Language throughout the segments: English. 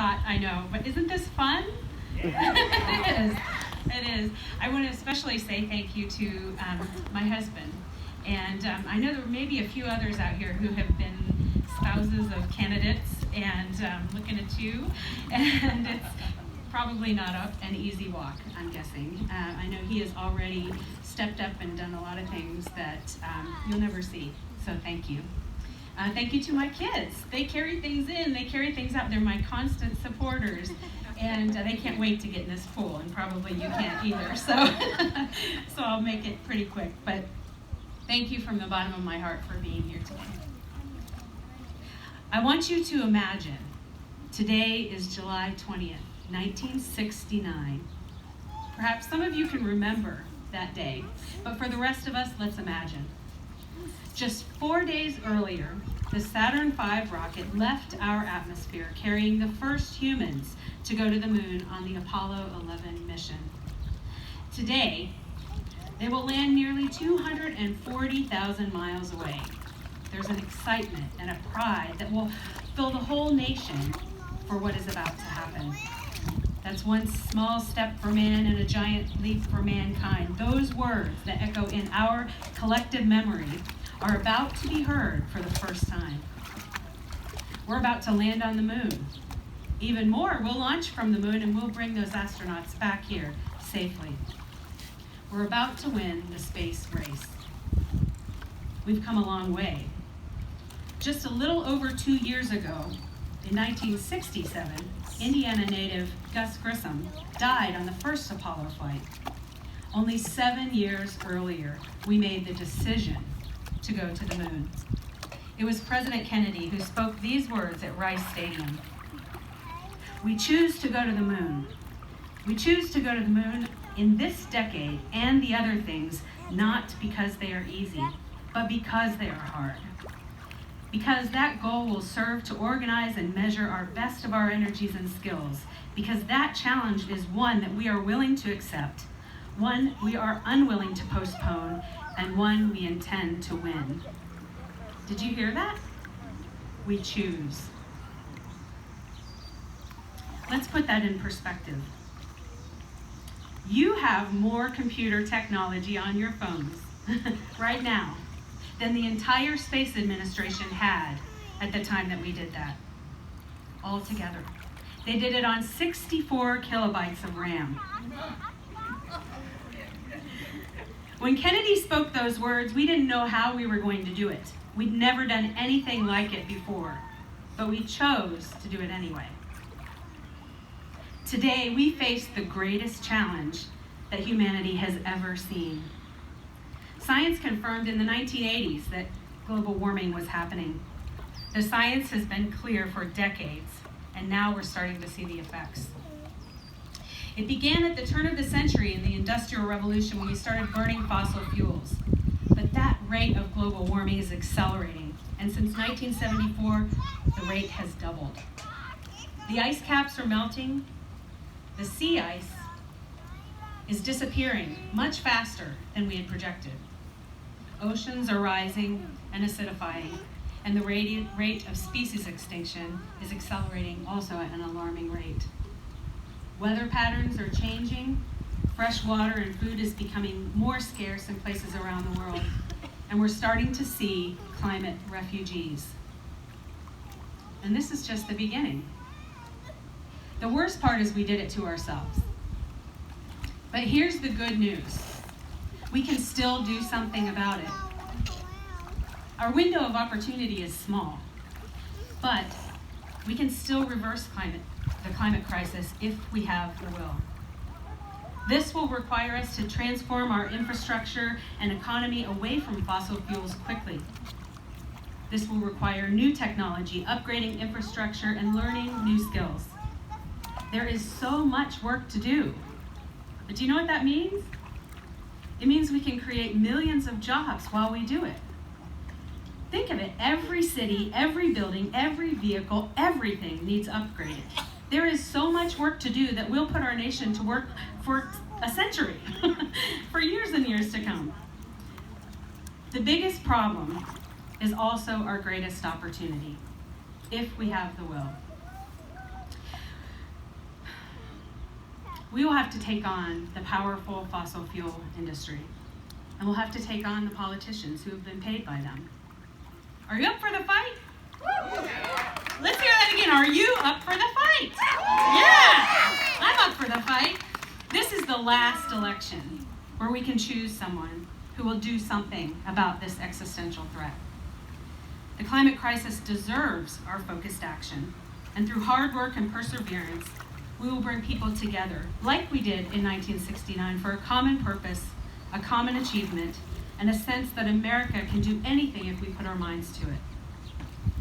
hot, I know, but isn't this fun? It is. It is. I want to especially say thank you to my husband. And I know there may be a few others out here who have been spouses of candidates and looking at you. And it's probably not an easy walk, I'm guessing. I know he has already stepped up and done a lot of things that you'll never see. So thank you. Thank you to my kids. They carry things in, they carry things out. They're my constant supporters. And they can't wait to get in this pool, and probably you can't either. So, so I'll make it pretty quick. But thank you from the bottom of my heart for being here today. I want you to imagine today is July 20th, 1969. Perhaps some of you can remember that day, but for the rest of us, let's imagine. Just 4 days earlier, the Saturn V rocket left our atmosphere, carrying the first humans to go to the moon on the Apollo 11 mission. Today, they will land nearly 240,000 miles away. There's an excitement and a pride that will fill the whole nation for what is about to happen. That's one small step for man and a giant leap for mankind. Those words that echo in our collective memory are about to be heard for the first time. We're about to land on the moon. Even more, we'll launch from the moon and we'll bring those astronauts back here safely. We're about to win the space race. We've come a long way. Just a little over 2 years ago, in 1967, Indiana native Gus Grissom died on the first Apollo flight. Only 7 years earlier, we made the decision to go to the moon. It was President Kennedy who spoke these words at Rice Stadium. We choose to go to the moon. We choose to go to the moon in this decade and the other things, not because they are easy, but because they are hard. Because that goal will serve to organize and measure our best of our energies and skills. Because that challenge is one that we are willing to accept, one we are unwilling to postpone, and one we intend to win. Did you hear that? We choose. Let's put that in perspective. You have more computer technology on your phones right now than the entire Space Administration had at the time that we did that, all together. They did it on 64 kilobytes of RAM. When Kennedy spoke those words, we didn't know how we were going to do it. We'd never done anything like it before, but we chose to do it anyway. Today, we face the greatest challenge that humanity has ever seen. Science confirmed in the 1980s that global warming was happening. The science has been clear for decades, and now we're starting to see the effects. It began at the turn of the century in the Industrial Revolution when we started burning fossil fuels. But that rate of global warming is accelerating, and since 1974, the rate has doubled. The ice caps are melting. The sea ice is disappearing much faster than we had projected. Oceans are rising and acidifying, and the rate of species extinction is accelerating also at an alarming rate. Weather patterns are changing. Fresh water and food is becoming more scarce in places around the world, and we're starting to see climate refugees. And this is just the beginning. The worst part is we did it to ourselves. But here's the good news. We can still do something about it. Our window of opportunity is small, but we can still reverse the climate crisis if we have the will. This will require us to transform our infrastructure and economy away from fossil fuels quickly. This will require new technology, upgrading infrastructure, and learning new skills. There is so much work to do. But do you know what that means? It means we can create millions of jobs while we do it. Think of it, every city, every building, every vehicle, everything needs upgraded. There is so much work to do that we'll put our nation to work for a century, for years and years to come. The biggest problem is also our greatest opportunity, if we have the will. we will have to take on the powerful fossil fuel industry. And we'll have to take on the politicians who have been paid by them. Are you up for the fight? Let's hear that again. Are you up for the fight? Yeah! I'm up for the fight. This is the last election where we can choose someone who will do something about this existential threat. The climate crisis deserves our focused action, and through hard work and perseverance, we will bring people together, like we did in 1969, for a common purpose, a common achievement, and a sense that America can do anything if we put our minds to it.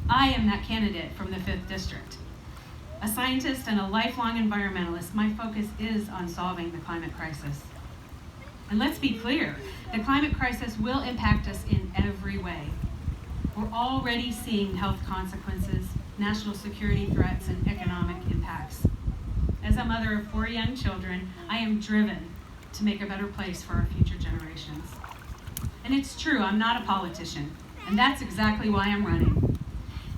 I am that candidate from the 5th District. A scientist and a lifelong environmentalist, my focus is on solving the climate crisis. And let's be clear, the climate crisis will impact us in every way. We're already seeing health consequences, national security threats, and economic impacts. As a mother of 4 young children, I am driven to make a better place for our future generations. And it's true, I'm not a politician, and that's exactly why I'm running.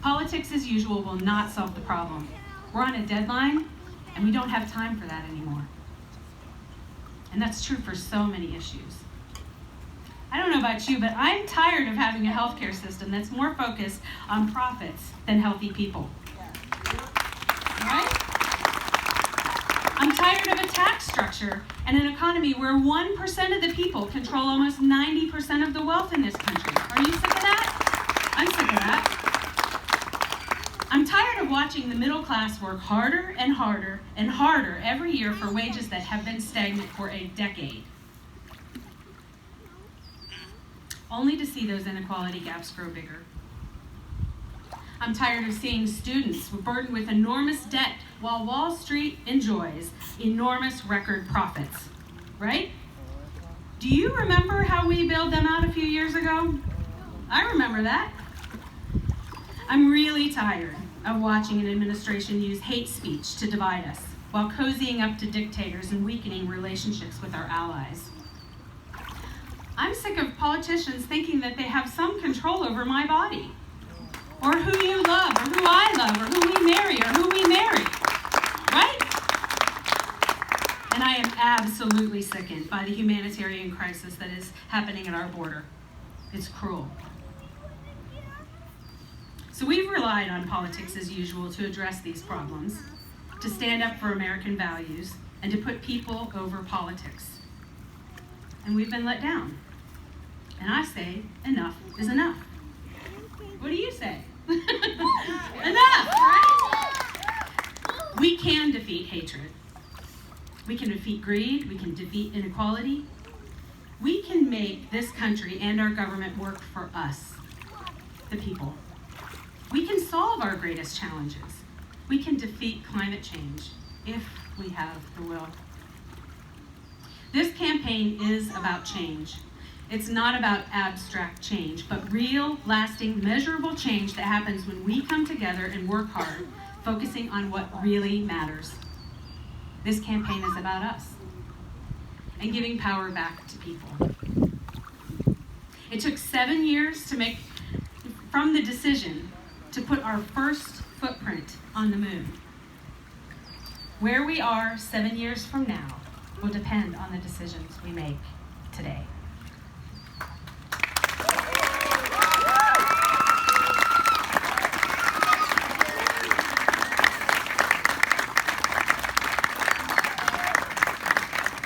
Politics as usual will not solve the problem. We're on a deadline, and we don't have time for that anymore. And that's true for so many issues. I don't know about you, but I'm tired of having a healthcare system that's more focused on profits than healthy people. Right? I'm tired of a tax structure and an economy where 1% of the people control almost 90% of the wealth in this country. Are you sick of that? I'm sick of that. I'm tired of watching the middle class work harder and harder and harder every year for wages that have been stagnant for a decade, only to see those inequality gaps grow bigger. I'm tired of seeing students burdened with enormous debt while Wall Street enjoys enormous record profits, right? Do you remember how we bailed them out a few years ago? I remember that. I'm really tired of watching an administration use hate speech to divide us while cozying up to dictators and weakening relationships with our allies. I'm sick of politicians thinking that they have some control over my body, or who you love, or who I love, or who we marry, or who we marry, right? And I am absolutely sickened by the humanitarian crisis that is happening at our border. It's cruel. So we've relied on politics as usual to address these problems, to stand up for American values, and to put people over politics. And we've been let down. And I say, enough is enough. What do you say? Enough, right? We can defeat hatred. We can defeat greed. We can defeat inequality. We can make this country and our government work for us, the people. We can solve our greatest challenges. We can defeat climate change if we have the will. This campaign is about change. It's not about abstract change, but real, lasting, measurable change that happens when we come together and work hard, focusing on what really matters. This campaign is about us and giving power back to people. It took 7 years to make, from the decision, to put our first footprint on the moon. Where we are 7 years from now will depend on the decisions we make today.